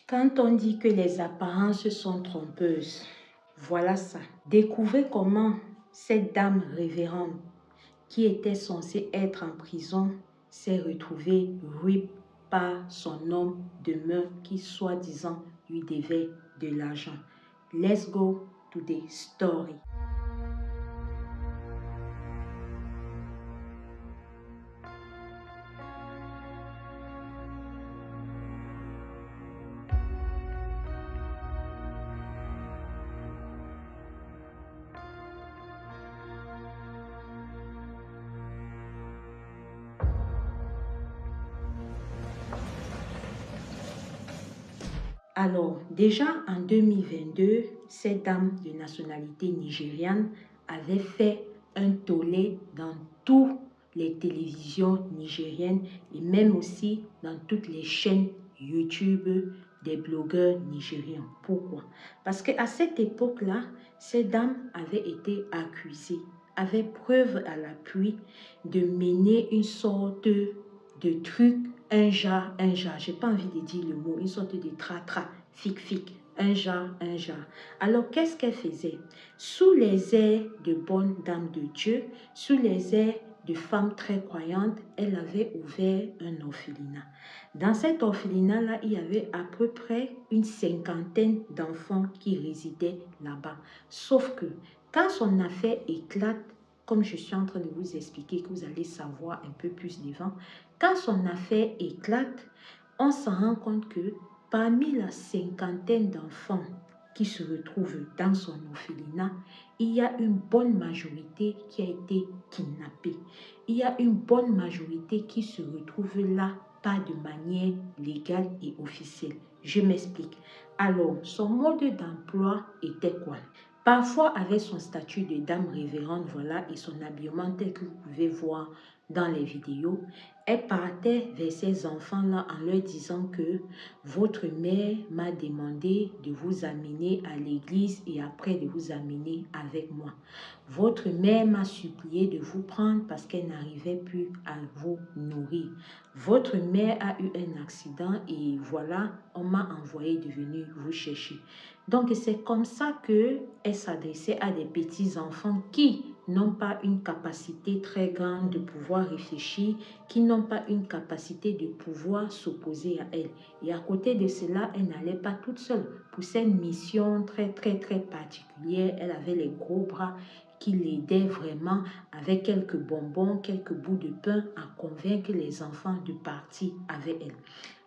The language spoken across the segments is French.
Quand on dit que les apparences sont trompeuses, voilà ça. Découvrez comment cette dame révérende qui était censée être en prison s'est retrouvée ruinée par son homme de main qui soi-disant lui devait de l'argent. Let's go to the story. Alors, déjà en 2022, cette dame de nationalité nigériane avait fait un tollé dans toutes les télévisions nigériennes et même aussi dans toutes les chaînes YouTube des blogueurs nigériens. Pourquoi? Parce qu'à cette époque-là, cette dame avait été accusée, avait preuve à l'appui de mener une sorte de truc, un genre, j'ai pas envie de dire le mot, une sorte de tra-tra, fic, un genre. Alors, qu'est-ce qu'elle faisait? Sous les airs de bonne dame de Dieu, sous les airs de femme très croyante, elle avait ouvert un orphelinat. Dans cet orphelinat-là, il y avait à peu près une cinquantaine d'enfants qui résidaient là-bas. Sauf que quand son affaire éclate, comme je suis en train de vous expliquer, que vous allez savoir un peu plus devant, quand son affaire éclate, on s'en rend compte que parmi la cinquantaine d'enfants qui se retrouvent dans son orphelinat, il y a une bonne majorité qui a été kidnappée. Il y a une bonne majorité qui se retrouve là, pas de manière légale et officielle. Je m'explique. Alors, son mode d'emploi était quoi? Parfois, avec son statut de dame révérende, voilà, et son habillement tel que vous pouvez voir dans les vidéos, elle partait vers ces enfants-là en leur disant que votre mère m'a demandé de vous amener à l'église et après de vous amener avec moi. Votre mère m'a supplié de vous prendre parce qu'elle n'arrivait plus à vous nourrir. Votre mère a eu un accident et voilà, on m'a envoyé de venir vous chercher. Donc, c'est comme ça qu'elle s'adressait à des petits enfants qui n'ont pas une capacité très grande de pouvoir réfléchir, qui n'ont pas une capacité de pouvoir s'opposer à elle. Et à côté de cela, elle n'allait pas toute seule. Pour cette mission très particulière, elle avait les gros bras qui l'aidaient vraiment avec quelques bonbons, quelques bouts de pain à convaincre les enfants de partir avec elle.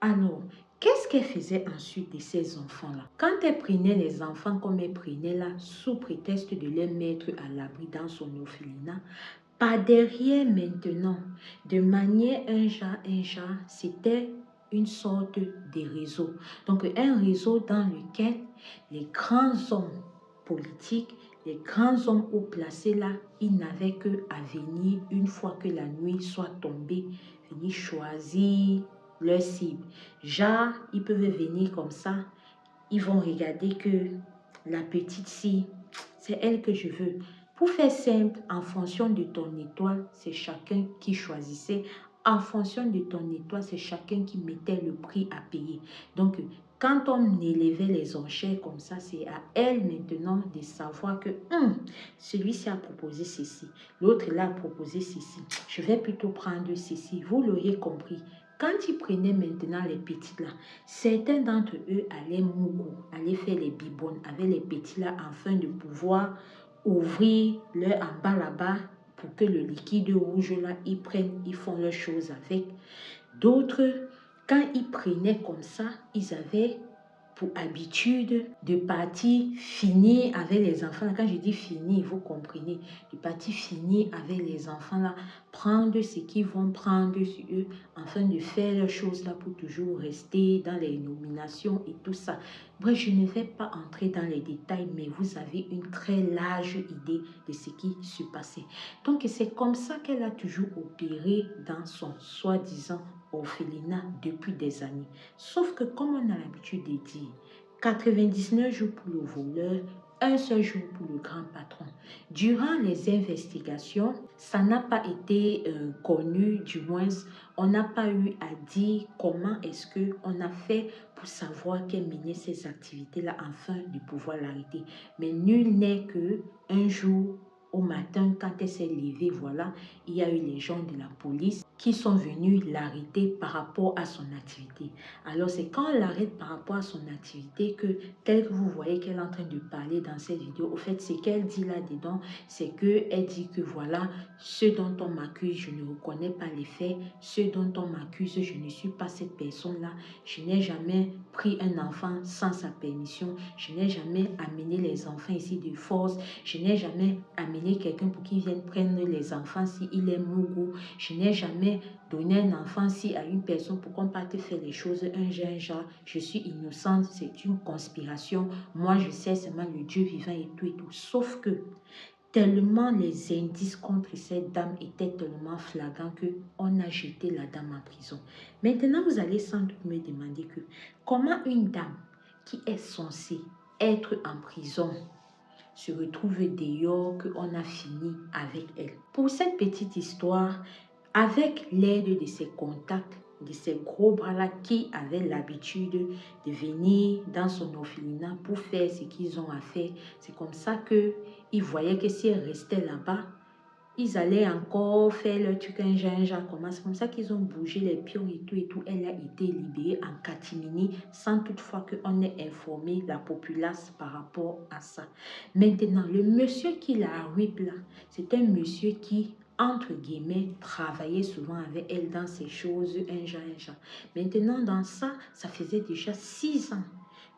Alors, qu'est-ce qu'elle faisait ensuite de ces enfants-là? Quand elle prenait les enfants comme elle prenait là, sous prétexte de les mettre à l'abri dans son orphelinat, par derrière maintenant, de manière un genre, c'était une sorte de réseau. Donc, un réseau dans lequel les grands hommes politiques, les grands hommes haut placés là, ils n'avaient qu'à venir une fois que la nuit soit tombée, venir choisir leur cible. Genre, ils peuvent venir comme ça, ils vont regarder que la petite fille, c'est elle que je veux. Pour faire simple, en fonction de ton étoile, c'est chacun qui choisissait. En fonction de ton étoile, c'est chacun qui mettait le prix à payer. Donc, quand on élevait les enchères comme ça, c'est à elle maintenant de savoir que celui-ci a proposé ceci, l'autre là a proposé ceci. Je vais plutôt prendre ceci. Vous l'auriez compris. Quand ils prenaient maintenant les petites là, certains d'entre eux allaient mougou, allaient faire les bibonnes avec les petits là afin de pouvoir ouvrir leur en bas là-bas pour que le liquide rouge là, ils prennent, ils font leurs choses avec. D'autres, quand ils prenaient comme ça, ils avaient pour habitude de partir finir avec les enfants. Quand je dis finir, vous comprenez, de partir finir avec les enfants là, prendre ce qu'ils vont prendre sur eux afin de faire leurs choses là pour toujours rester dans les nominations et tout ça. Bref, je ne vais pas entrer dans les détails, mais vous avez une très large idée de ce qui se passait. Donc, c'est comme ça qu'elle a toujours opéré dans son soi-disant orphelinat depuis des années. Sauf que, comme on a l'habitude de dire, 99 jours pour le voleur, un seul jour pour le grand patron. Durant les investigations, ça n'a pas été connu, du moins, on n'a pas eu à dire comment est-ce qu'on a fait pour savoir qu'elle menait ces activités-là afin de pouvoir l'arrêter. Mais nul n'est que un jour, au matin, quand elle s'est levée, voilà, il y a eu les gens de la police qui sont venus l'arrêter par rapport à son activité. Alors, c'est quand on l'arrête par rapport à son activité que, tel que vous voyez qu'elle est en train de parler dans cette vidéo, au fait, ce qu'elle dit là-dedans, c'est qu'elle dit que voilà, ce dont on m'accuse, je ne reconnais pas les faits, ce dont on m'accuse, je ne suis pas cette personne-là, je n'ai jamais pris un enfant sans sa permission, je n'ai jamais amené les enfants ici de force, je n'ai jamais amené quelqu'un pour qu'il vienne prendre les enfants s'il est mougou, je n'ai jamais donné un enfant si à une personne pour qu'on parte faire les choses un genre, je suis innocente, c'est une conspiration, moi je sais seulement le Dieu vivant et tout, sauf que tellement les indices contre cette dame étaient tellement flagrants qu'on a jeté la dame en prison. Maintenant, vous allez sans doute me demander que comment une dame qui est censée être en prison se retrouve dehors, qu'on a fini avec elle. Pour cette petite histoire, avec l'aide de ses contacts, de ces gros bras-là qui avaient l'habitude de venir dans son orphelinat pour faire ce qu'ils ont à faire, c'est comme ça qu'ils voyaient que si elle restait là-bas, ils allaient encore faire leur truc un genre, comment. C'est comme ça qu'ils ont bougé les pions et tout. Elle a été libérée en catimini sans toutefois qu'on ait informé la populace par rapport à ça. Maintenant, le monsieur qui la whip là, c'est un monsieur qui, entre guillemets, travaillait souvent avec elle dans ces choses, un genre. Maintenant, dans ça, ça faisait déjà 6 ans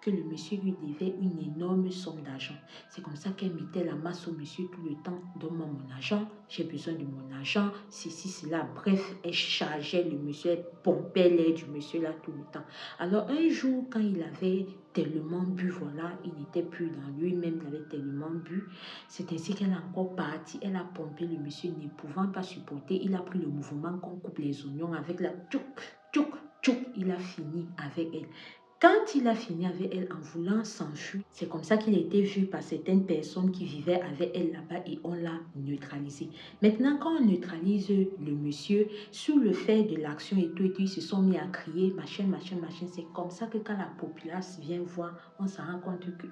que le monsieur lui devait une énorme somme d'argent. C'est comme ça qu'elle mettait la masse au monsieur tout le temps. Donne-moi mon argent, j'ai besoin de mon argent, ceci, cela. Bref, elle chargeait le monsieur, elle pompait l'air du monsieur là tout le temps. Alors un jour, quand il avait tellement bu, voilà, il n'était plus dans lui-même, il avait tellement bu. C'est ainsi qu'elle est encore partie, elle a pompé le monsieur, ne pouvant pas supporter. Il a pris le mouvement qu'on coupe les oignons avec la tchouk, tchouk, tchouk. Il a fini avec elle. Quand il a fini avec elle en voulant s'enfuir, c'est comme ça qu'il a été vu par certaines personnes qui vivaient avec elle là-bas et on l'a neutralisé. Maintenant, quand on neutralise le monsieur, sous le fait de l'action et tout, ils se sont mis à crier, machin, machin, machin. C'est comme ça que quand la populace vient voir, on se rend compte que,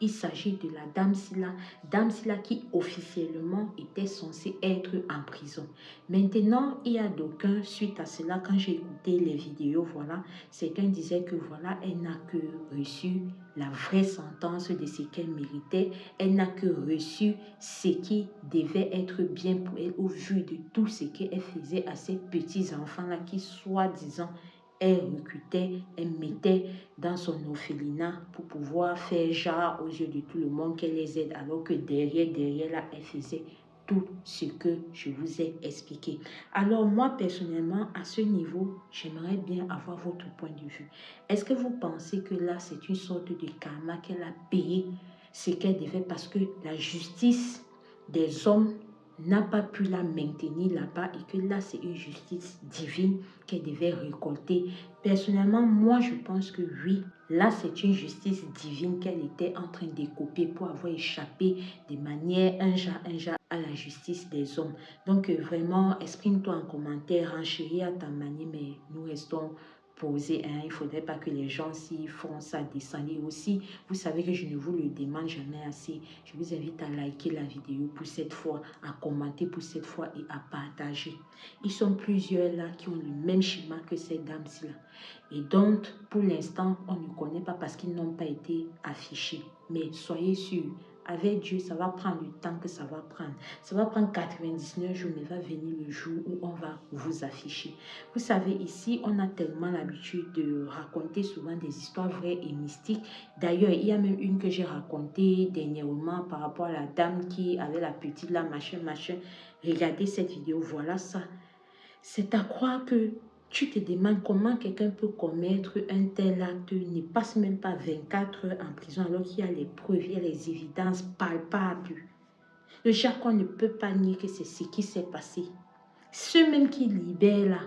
il s'agit de la dame Silla qui officiellement était censée être en prison. Maintenant, il y a d'aucuns, suite à cela, quand j'ai écouté les vidéos, voilà, certains disaient que voilà, elle n'a que reçu la vraie sentence de ce qu'elle méritait. Elle n'a que reçu ce qui devait être bien pour elle au vu de tout ce qu'elle faisait à ces petits-enfants-là qui, soi-disant, elle recrutait, elle mettait dans son orphelinat pour pouvoir faire genre aux yeux de tout le monde qu'elle les aide, alors que derrière là, elle faisait tout ce que je vous ai expliqué. Alors moi, personnellement, à ce niveau, j'aimerais bien avoir votre point de vue. Est-ce que vous pensez que là, c'est une sorte de karma qu'elle a payé ce qu'elle devait parce que la justice des hommes n'a pas pu la maintenir là-bas et que là, c'est une justice divine qu'elle devait récolter. Personnellement, moi, je pense que oui, là, c'est une justice divine qu'elle était en train d'écoper pour avoir échappé de manière un genre à la justice des hommes. Donc, vraiment, exprime-toi en commentaire, renchéris à ta manière, mais nous restons posés. Hein. Il ne faudrait pas que les gens, s'ils font ça, descendent. Et aussi, vous savez que je ne vous le demande jamais assez. Je vous invite à liker la vidéo pour cette fois, à commenter pour cette fois et à partager. Ils sont plusieurs là qui ont le même schéma que cette dame-ci là. Et donc, pour l'instant, on ne connaît pas parce qu'ils n'ont pas été affichés. Mais soyez sûrs, avec Dieu, ça va prendre le temps que ça va prendre. Ça va prendre 99 jours, mais va venir le jour où on va vous afficher. Vous savez, ici, on a tellement l'habitude de raconter souvent des histoires vraies et mystiques. D'ailleurs, il y a même une que j'ai racontée dernièrement par rapport à la dame qui avait la petite là, machin, machin. Regardez cette vidéo, voilà ça. C'est à croire que tu te demandes comment quelqu'un peut commettre un tel acte, ne passe même pas 24 heures en prison alors qu'il y a les preuves, il y a les évidences palpables. Le Jacques, on ne peut pas nier que c'est ce qui s'est passé. Ceux même qui libèrent là,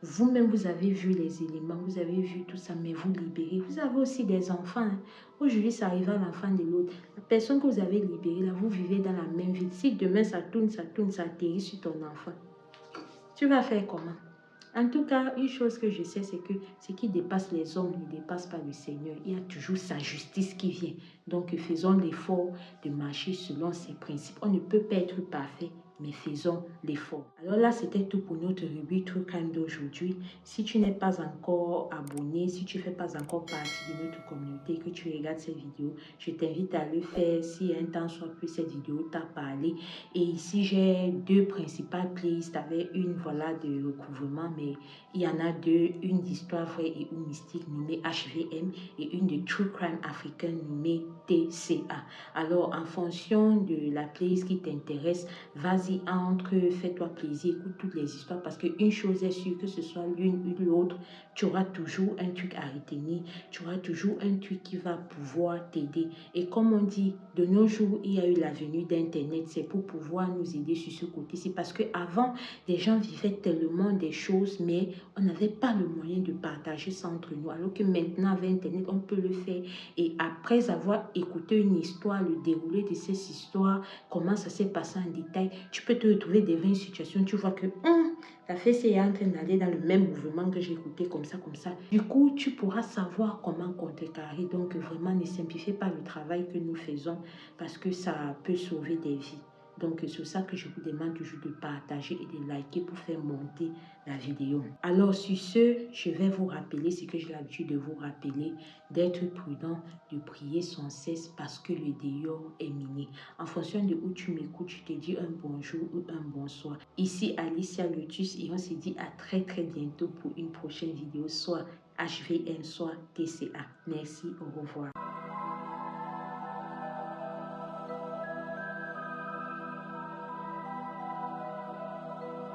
Vous-même, vous avez vu les éléments, vous avez vu tout ça, mais vous libérez. Vous avez aussi des enfants. Hein. Aujourd'hui, ça arrive à l'enfant de l'autre. La personne que vous avez libérée, là, vous vivez dans la même vie. Si demain, ça tourne, ça atterrit sur ton enfant, tu vas faire comment? En tout cas, une chose que je sais, c'est que ce qui dépasse les hommes ne dépasse pas le Seigneur. Il y a toujours sa justice qui vient. Donc, faisons l'effort de marcher selon ses principes. On ne peut pas être parfait, mais faisons l'effort. Alors là, c'était tout pour notre rubrique True Crime d'aujourd'hui. Si tu n'es pas encore abonné, si tu ne fais pas encore partie de notre communauté, que tu regardes ces vidéos, je t'invite à le faire si un temps soit plus cette vidéo t'a parlé. Et ici, j'ai deux principales playlists avec une voilà de recouvrement, mais il y en a deux, une d'histoire vraie et ou mystique nommée HVM et une de True Crime africain nommée TCA. Alors, en fonction de la playlist qui t'intéresse, vas-y, entre, fais-toi plaisir, écoute toutes les histoires parce qu'une chose est sûre, que ce soit l'une ou l'autre, tu auras toujours un truc à retenir, tu auras toujours un truc qui va pouvoir t'aider. Et comme on dit, de nos jours, il y a eu la venue d'Internet, c'est pour pouvoir nous aider sur ce côté-ci parce qu'avant, les gens vivaient tellement des choses, mais on n'avait pas le moyen de partager ça entre nous. Alors que maintenant, avec Internet, on peut le faire. Et après avoir écouté une histoire, le déroulé de cette histoire, comment ça s'est passé en détail, tu peux te retrouver devant une situation, tu vois que la fesse est en train d'aller dans le même mouvement que j'ai écouté, comme ça, comme ça. Du coup, tu pourras savoir comment contrecarrer. Donc, vraiment, ne simplifiez pas le travail que nous faisons parce que ça peut sauver des vies. Donc, c'est pour ça que je vous demande toujours de partager et de liker pour faire monter la vidéo. Alors, sur ce, je vais vous rappeler ce que j'ai l'habitude de vous rappeler, d'être prudent, de prier sans cesse parce que le dehors est miné. En fonction de où tu m'écoutes, je te dis un bonjour ou un bonsoir. Ici, Alicia Lotus et on se dit à très bientôt pour une prochaine vidéo, soit HVM, soit TCA. Merci, au revoir.